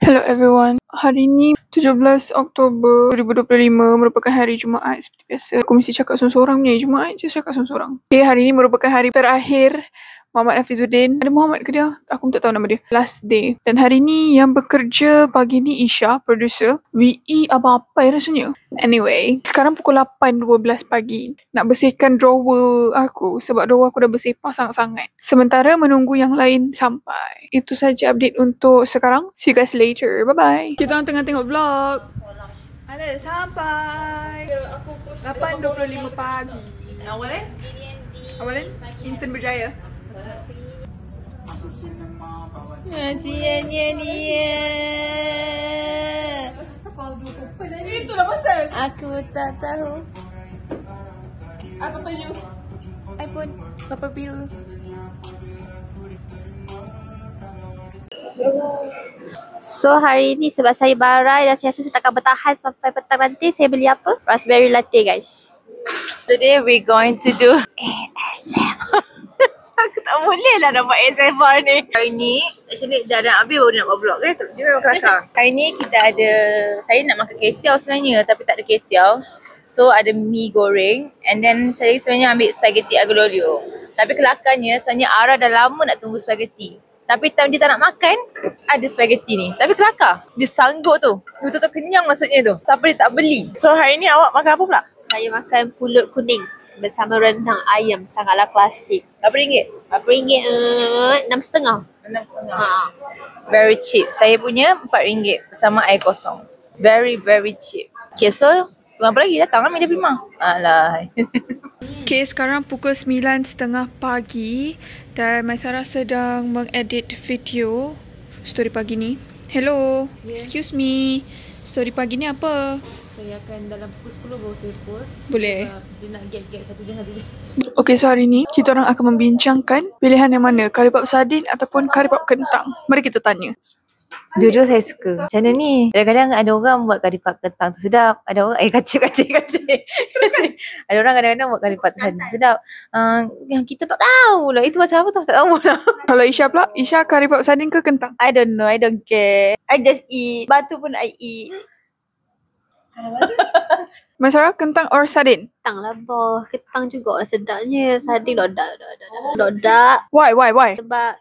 Hello everyone. Hari ni 17 Oktober 2025 merupakan hari Jumaat seperti biasa. Aku mesti cakap seorang-seorang ni. Jumaat je cakap seorang-seorang. Okay, hari ni merupakan hari terakhir Muhammad Hafizuddin. Ada Muhammad ke dia? Aku tak tahu nama dia. Last day. Dan hari ni yang bekerja pagi ni Isha, producer. VE apa-apa rasanya. Anyway, sekarang pukul 8.12 pagi. Nak bersihkan drawer aku sebab drawer aku dah bersepah sangat-sangat. Sementara menunggu yang lain sampai. Itu saja update untuk sekarang. See you guys later. Bye-bye. Kita orang tengah tengok vlog. Ada sampai. Aku post 8.25 pagi. Awalnya Intern Berjaya. Ngajiannya dia. Itulah pasal. Aku tak tahu. Apa baju? iPhone Papa biru. So hari ni sebab saya barai dan saya rasa saya takkan bertahan sampai petang nanti, saya beli apa? Raspberry latte guys. Today we going to do ASMR. Aku tak boleh lah nak buat ASMR ni. Hari ni actually dah nak habis baru nak buat vlog kan. Dia memang kelakar. Hari ni kita ada, saya nak makan ketiau sebenarnya tapi tak ada ketiau. So ada mi goreng and then saya sebenarnya ambil spaghetti aglio olio. Tapi kelakarnya sebenarnya Ara dah lama nak tunggu spaghetti. Tapi time dia tak nak makan, ada spaghetti ni. Tapi kelakar. Dia sanggup tu. Betul-betul kenyang maksudnya tu. Siapa dia tak beli. So hari ni awak makan apa pula? Saya makan pulut kuning bersama rendang ayam. Sangatlah klasik. Berapa ringgit? Berapa ringgit? RM6.5. RM6.5. Very cheap. Saya punya RM4 bersama air kosong. Very cheap. Okay, so tunggu apa lagi? Datang lah media prima. Alah. Okay, sekarang pukul 9.30 pagi dan Maisarah sedang mengedit video story pagi ni. Hello, excuse me. Story pagi ni apa? Saya akan dalam pukul 10 baru saya post. Boleh. Dia nak gap-gap satu jam. Okay, so hari ni kita orang akan membincangkan pilihan yang mana, kari pap sardin ataupun kari pap kentang. Mari kita tanya. Dua-dua saya suka. Macam mana ni? Kadang-kadang ada orang buat kari pap kentang tu sedap. Ada orang, kacik. Ada orang kadang-kadang buat kari pap sardin tu sedap. Yang kita tak tahu lah. Itu pasal apa tu? Tak tahu lah. Kalau Isha pula, Isha kari pap sardin ke kentang? I don't know. I don't care. I just eat. Batu pun I eat. Maisarah, kentang or sardin? Kentang lah boh. Kentang juga sedapnya. Sardin lodak. Why? Sebab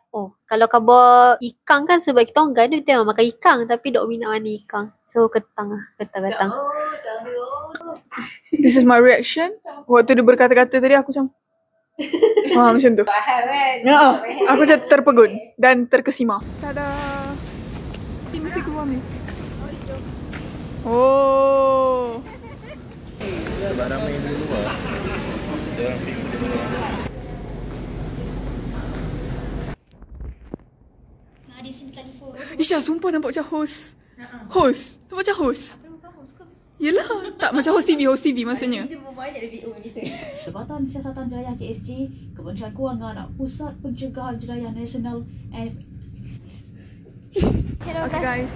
kalau khabar ikan kan, sebab kita orang ganda kita memang makan ikan tapi dok minat mana ikan. So kentang lah. Kentang. This is my reaction. Waktu dia berkata-kata tadi aku macam macam tu. Ya, aku macam terpegun dan terkesima. Tada. Ini mesti keluar ni. Oh. Sebab ramai yang di luar. Dia orang pergi ke luar. Ada sini telefon. Isha, sumpah nampak macam host. Host? Nampak macam host? Yelah. Tak, macam host TV maksudnya. Jabatan Siasatan Jenayah JSJ, Kementerian Kewangan, Pusat Pencegahan Jenayah Nasional and Hello Okay guys,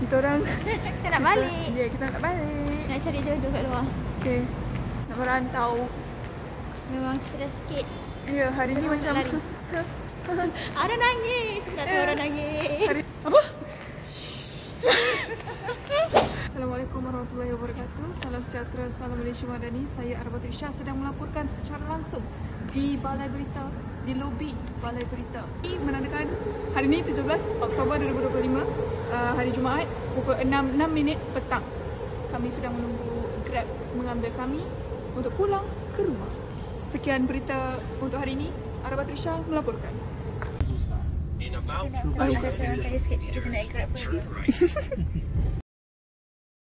kita orang Kita nak balik. Ya, kita nak balik. Nak cari jodoh kat luar. Okay, nak merantau. Memang stres sikit. Ya, hari ni macam lari. Ara nangis. Sudah tahu Ara nangis. Apa? Assalamualaikum warahmatullahi wabarakatuh. Salam sejahtera, salam Malaysia Madani. Saya Arabatul Syah sedang melaporkan secara langsung di Balai Berita, di lobi Balai Berita. Ini menandakan hari ini 17 Oktober 2025, hari Jumaat, pukul 6 petang. Kami sedang menunggu Grab mengambil kami untuk pulang ke rumah. Sekian berita untuk hari ini. Arabatul Syah melaporkan. Saya sikit. Kita naik Grab pun.